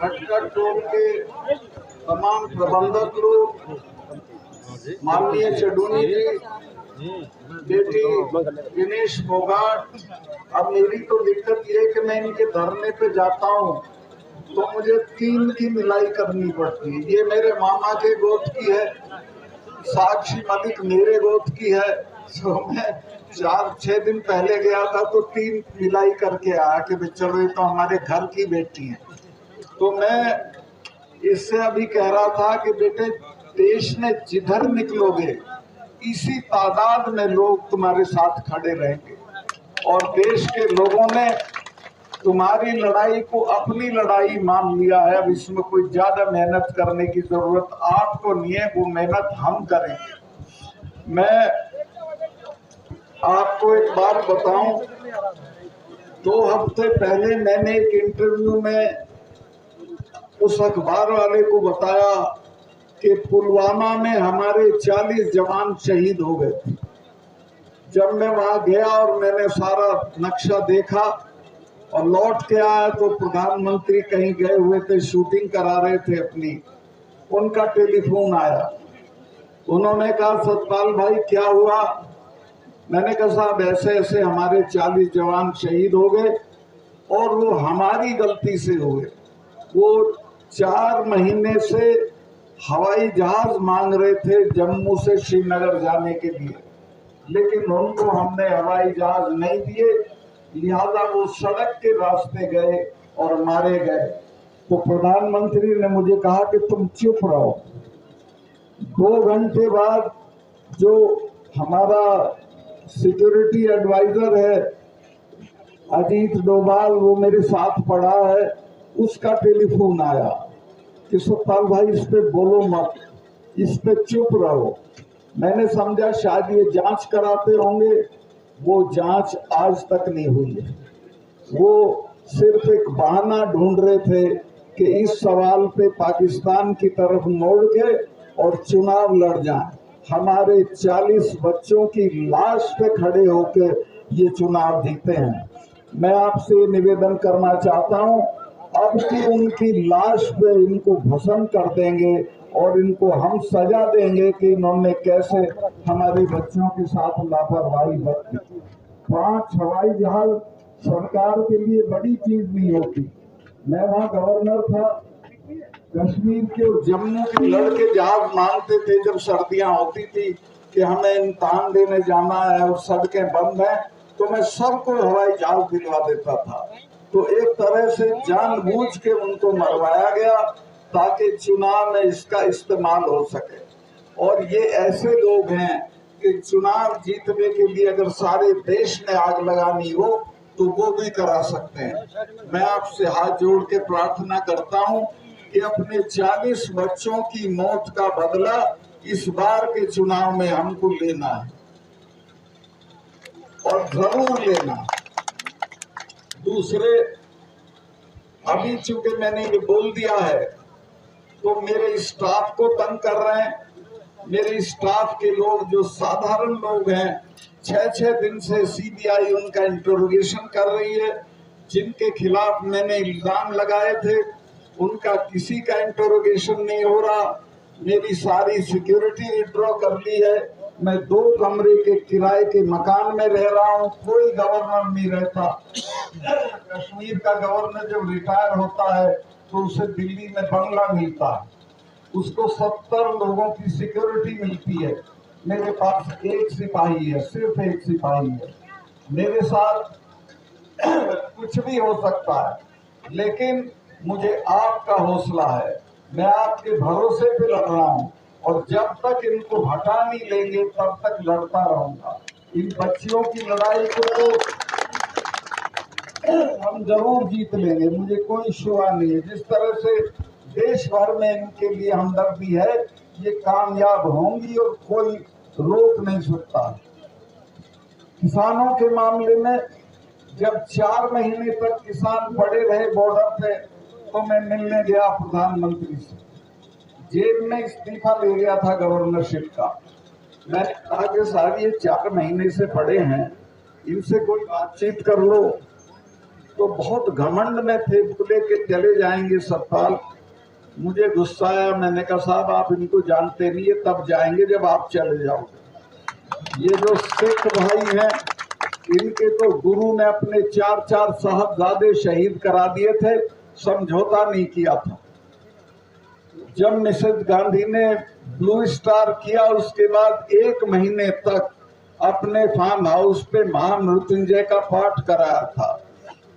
खटखट टोल के तमाम प्रबंधक लोग, माननीय चडूनी जी, बेटी दिनेश फोगाट। अब मेरी तो दिक्कत ये है कि मैं इनके धरने पे जाता हूँ तो मुझे 3 की मिलाई करनी पड़ती है। ये मेरे मामा के गोद की है, साक्षी मलिक मेरे गोद की है। तो मैं 4-6 दिन पहले गया था तो 3 मिलाई करके आया कि चलो ये तो हमारे घर की बेटी है। तो मैं इससे अभी कह रहा था कि बेटे, देश में जिधर निकलोगे इसी तादाद में लोग तुम्हारे साथ खड़े रहेंगे और देश के लोगों ने तुम्हारी लड़ाई को अपनी लड़ाई मान लिया है। अब इसमें कोई ज्यादा मेहनत करने की जरूरत आपको नहीं है, वो मेहनत हम करेंगे। मैं आपको एक बात बताऊं, 2 हफ्ते पहले मैंने एक इंटरव्यू में उस अखबार वाले को बताया कि पुलवामा में हमारे 40 जवान शहीद हो गए थे। जब मैं वहां गया और मैंने सारा नक्शा देखा और लौट के आया तो प्रधानमंत्री कहीं गए हुए थे, शूटिंग करा रहे थे अपनी। उनका टेलीफोन आया, उन्होंने कहा सतपाल भाई क्या हुआ? मैंने कहा साहब ऐसे ऐसे हमारे 40 जवान शहीद हो गए और वो हमारी गलती से हुए। वो 4 महीने से हवाई जहाज मांग रहे थे जम्मू से श्रीनगर जाने के लिए, लेकिन उनको हमने हवाई जहाज नहीं दिए, लिहाजा वो सड़क के रास्ते गए और मारे गए। तो प्रधानमंत्री ने मुझे कहा कि तुम चुप रहो। 2 घंटे बाद जो हमारा सिक्योरिटी एडवाइजर है अजीत डोभाल, वो मेरे साथ पड़ा है, उसका टेलीफोन आया कि सतपाल भाई इस पे बोलो मत, इस पे चुप रहो। मैंने समझा शायद ये जांच कराते होंगे, वो जांच आज तक नहीं हुई है। वो सिर्फ एक बहाना ढूंढ रहे थे कि इस सवाल पे पाकिस्तान की तरफ मोड़ के और चुनाव लड़ जाएं। हमारे 40 बच्चों की लाश पे खड़े होकर ये चुनाव जीते हैं। मैं आपसे निवेदन करना चाहता हूं, अब की उनकी लाश पे इनको भस्म कर देंगे और इनको हम सजा देंगे कि इन्होंने कैसे हमारे बच्चों के साथ लापरवाही बरती। 5 हवाई जहाज सरकार के लिए बड़ी चीज नहीं होती। मैं वहाँ गवर्नर था, कश्मीर के और जम्मू के लड़के जहाज मांगते थे जब सर्दियां होती थी कि हमें इम्तिहान देने जाना है और सड़कें बंद हैं, तो मैं सबको हवाई जहाज दिलवा देता था। तो एक तरह से जानबूझ के उनको मरवाया गया ताकि चुनाव में इसका इस्तेमाल हो सके। और ये ऐसे लोग हैं कि चुनाव जीतने के लिए अगर सारे देश में आग लगानी हो तो वो भी करा सकते हैं। मैं आपसे हाथ जोड़ के प्रार्थना करता हूं कि अपने 40 बच्चों की मौत का बदला इस बार के चुनाव में हमको लेना है और जरूर लेना। दूसरे, अभी चूंकि मैंने ये बोल दिया है तो मेरे स्टाफ को तंग कर रहे हैं। मेरे स्टाफ के लोग जो साधारण लोग हैं, 6-6 दिन से सीबीआई उनका इंटरोगेशन कर रही है। जिनके खिलाफ मैंने इल्जाम लगाए थे उनका किसी का इंटरोगेशन नहीं हो रहा। मेरी सारी सिक्योरिटी विड्रॉ कर ली है। मैं 2 कमरे के किराए के मकान में रह रहा हूँ, कोई गवर्नर नहीं रहता। कश्मीर का गवर्नर जब रिटायर होता है तो उसे दिल्ली में बंगला मिलता है, उसको 70 लोगों की सिक्योरिटी मिलती है। मेरे पास 1 सिपाही है, सिर्फ 1 सिपाही है। मेरे साथ कुछ भी हो सकता है, लेकिन मुझे आपका हौसला है। मैं आपके भरोसे पे लड़ रहा हूँ और जब तक इनको हटा नहीं लेंगे तब तक लड़ता रहूंगा। इन बच्चियों की लड़ाई को हम जरूर जीत लेंगे, मुझे कोई शुआ नहीं है। जिस तरह से देश भर में इनके लिए हमदर्दी है, ये कामयाब होंगी और कोई रोक नहीं सकता। किसानों के मामले में जब 4 महीने तक किसान पड़े रहे बॉर्डर पे तो मैं मिलने गया प्रधानमंत्री से, जेब में इस्तीफा ले गया था गवर्नरशिप का। मैंने कहा कि साहब ये 4 महीने से पड़े हैं, इनसे कोई बातचीत कर लो। तो बहुत घमंड में थे, बोले कि चले जाएंगे सतपाल। मुझे गुस्सा आया, मैंने कहा साहब आप इनको जानते नहीं है, तब जाएंगे जब आप चले जाओगे। ये जो सिख भाई हैं, इनके तो गुरु ने अपने 4 साहबजादे शहीद करा दिए थे, समझौता नहीं किया था। जब मिसेस गांधी ने ब्लू स्टार किया, उसके बाद 1 महीने तक अपने फार्म हाउस पे महामृत्युंजय का पाठ कराया था।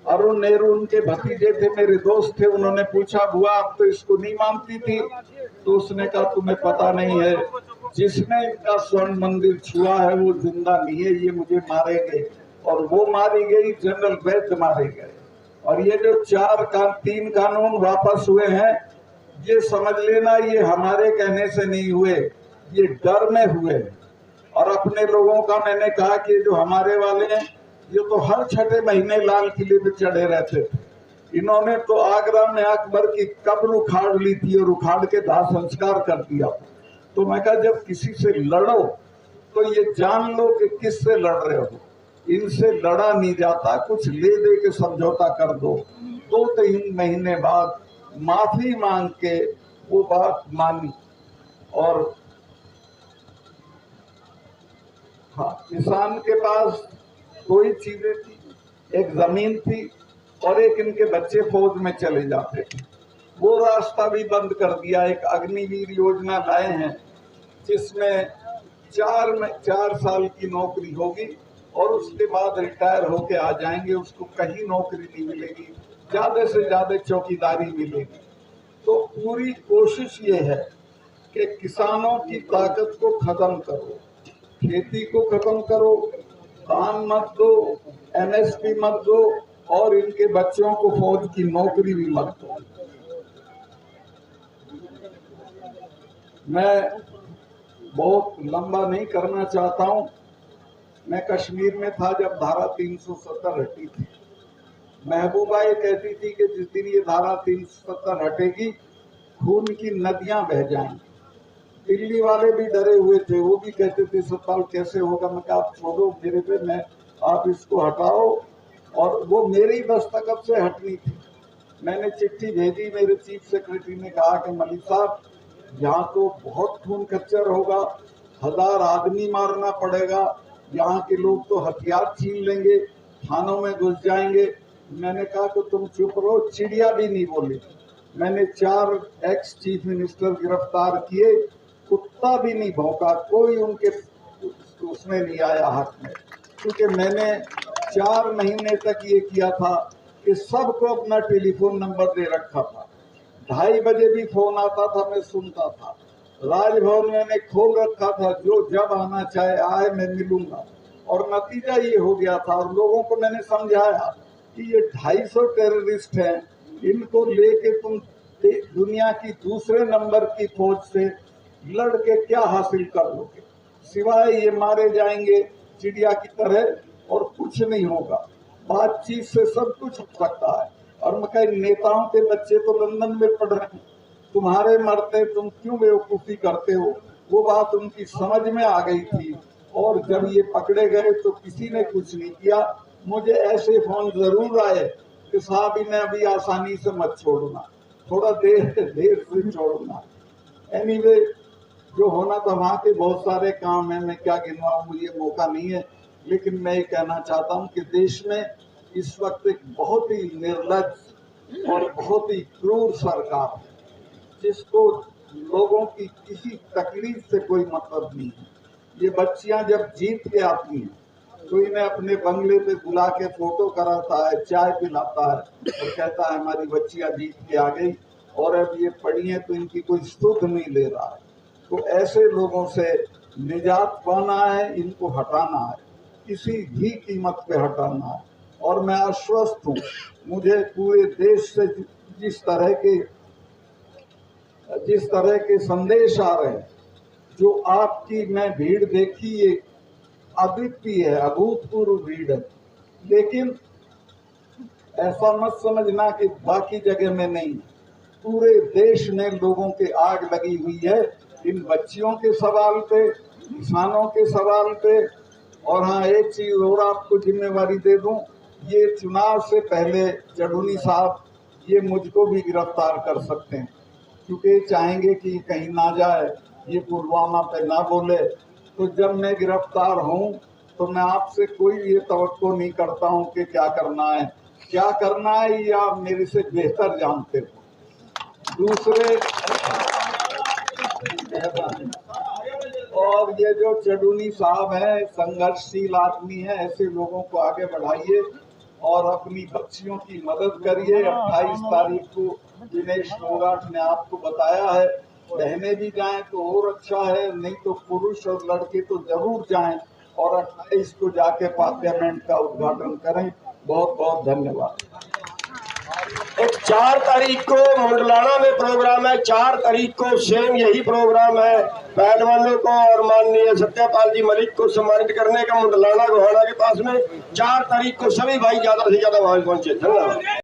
अरुण नेहरू उनके भतीजे थे, मेरे दोस्त थे। उन्होंने पूछा बुआ आप तो इसको नहीं मानती थी? तो उसने कहा तुम्हें पता नहीं है, जिसने इनका स्वर्ण मंदिर छुआ है वो जिंदा नहीं है, ये मुझे मारेंगे। और वो मारी गई, जनरल वैद्य मारे गए। और ये जो 3 कानून वापस हुए हैं, ये समझ लेना ये हमारे कहने से नहीं हुए, ये डर में हुए। और अपने लोगों का मैंने कहा कि जो हमारे वाले हैं, ये तो हर 6ठे महीने लाल किले पे चढ़े रहते थे। इन्होंने तो आगरा में अकबर की कब्र उखाड़ ली थी और उखाड़ के दाह संस्कार कर दिया। तो मैं कहा जब किसी से लड़ो तो ये जान लो कि किससे लड़ रहे हो। इनसे लड़ा नहीं जाता, कुछ ले दे के समझौता कर दो। 2-3 महीने बाद माफी मांग के वो बात मानी। और हाँ, किसान के पास 2 ही चीजें थी, एक जमीन थी और एक इनके बच्चे फौज में चले जाते थे। वो रास्ता भी बंद कर दिया। एक अग्निवीर योजना लाए हैं जिसमें 4 साल की नौकरी होगी और उसके बाद रिटायर होके आ जाएंगे, उसको कहीं नौकरी नहीं मिलेगी, ज्यादा से ज्यादा चौकीदारी मिलेगी। तो पूरी कोशिश ये है कि किसानों की ताकत को खत्म करो, खेती को खत्म करो, दाम मत दो, एमएसपी मत दो और इनके बच्चों को फौज की नौकरी भी मत दो। मैं बहुत लंबा नहीं करना चाहता हूं। मैं कश्मीर में था जब धारा 370 हटी थी। महबूबा ये कहती थी कि जिस दिन ये धारा 370 हटेगी खून की नदियां बह जाएंगी। दिल्ली वाले भी डरे हुए थे, वो भी कहते थे सतपाल कैसे होगा। मैं कहा आप छोड़ो मेरे पे, मैं आप इसको हटाओ। और वो मेरी दस्तखत से हटनी थी। मैंने चिट्ठी भेजी, मेरे चीफ सेक्रेटरी ने कहा कि मलिक साहब यहाँ तो बहुत खून खच्चर होगा, 1000 आदमी मारना पड़ेगा, यहाँ के लोग तो हथियार छीन लेंगे, थानों में घुस जाएंगे। मैंने कहा कि तुम चुप रहो। चिड़िया भी नहीं बोली। मैंने 4 एक्स चीफ मिनिस्टर गिरफ्तार किए, कुत्ता भी नहीं भौंका, कोई उनके उसमें नहीं आया हाथ में, क्योंकि मैंने 4 महीने तक ये किया था कि सबको अपना टेलीफोन नंबर दे रखा था। 2:30 बजे भी फोन आता था, मैं सुनता था। राजभवन मैंने खोल रखा था, जो जब आना चाहे आए, मैं मिलूंगा। और नतीजा ये हो गया था। और लोगों को मैंने समझाया कि ये 250 टेररिस्ट हैं, इनको लेके तुम दुनिया की दूसरे नंबर की फौज से लड़ के क्या हासिल कर लोगे, सिवाय ये मारे जाएंगे चिड़िया की तरह और कुछ नहीं होगा। बातचीत से सब कुछ हो सकता है। और मैं कहीं नेताओं के बच्चे तो लंदन में पढ़ रहे हैं, तुम्हारे मरते तुम क्यों बेवकूफी करते हो। वो बात उनकी समझ में आ गई थी। और जब ये पकड़े गए तो किसी ने कुछ नहीं किया। मुझे ऐसे फोन जरूर आए कि साहब इन्हें अभी आसानी से मत छोड़ना, थोड़ा देर से छोड़ना। एनीवे, जो होना था वहाँ के बहुत सारे काम है, मैं क्या गिनवाऊं, मुझे मौका नहीं है। लेकिन मैं ये कहना चाहता हूँ कि देश में इस वक्त एक बहुत ही निर्लज्ज और बहुत ही क्रूर सरकार है, जिसको लोगों की किसी तकलीफ से कोई मतलब नहीं है। ये बच्चियां जब जीत के आती हैं तो इन्हें अपने बंगले पे बुला के फोटो कराता है, चाय पिलाता है और कहता है हमारी बच्चियां जीत के आ गई। और अब ये पढ़ी है तो इनकी कोई सुध नहीं ले रहा है। तो ऐसे लोगों से निजात पाना है, इनको हटाना है, किसी भी कीमत पे हटाना है। और मैं आश्वस्त हूँ, मुझे पूरे देश से जिस तरह के संदेश आ रहे हैं, जो आपकी मैं भीड़ देखी, ये अद्वितीय है, अभूतपूर्व भीड़ है। लेकिन ऐसा मत समझना कि बाकी जगह में नहीं, पूरे देश में लोगों के आग लगी हुई है इन बच्चियों के सवाल पे, किसानों के सवाल पे। और हाँ, एक चीज और आपको जिम्मेवारी दे दूं, ये चुनाव से पहले चडूनी साहब ये मुझको भी गिरफ्तार कर सकते हैं, क्योंकि चाहेंगे कि कहीं ना जाए, ये पुलवामा पे ना बोले। तो जब मैं गिरफ्तार हूँ तो मैं आपसे कोई ये तवक्को नहीं करता हूँ कि क्या करना है ये आप मेरे से बेहतर जानते हो। दूसरे, और ये जो चडूनी साहब हैं संघर्षशील आदमी है, ऐसे लोगों को आगे बढ़ाइए और अपनी बच्चियों की मदद करिए। 28 तारीख को दिनेश फोगाट ने आपको बताया है, बहनें भी जाएं तो और अच्छा है, नहीं तो पुरुष और लड़के तो जरूर जाएं और 28 को जाके पार्लियामेंट का उद्घाटन करें। बहुत बहुत धन्यवाद। 4 तारीख को मुंडलाना में प्रोग्राम है, 4 तारीख को सेम यही प्रोग्राम है। पहलवानों को और माननीय सत्यपाल जी मलिक को सम्मानित करने का मुंडलाना गोहाना के पास में 4 तारीख को सभी भाई ज्यादा से ज्यादा वहां पहुंचे। धन्यवाद।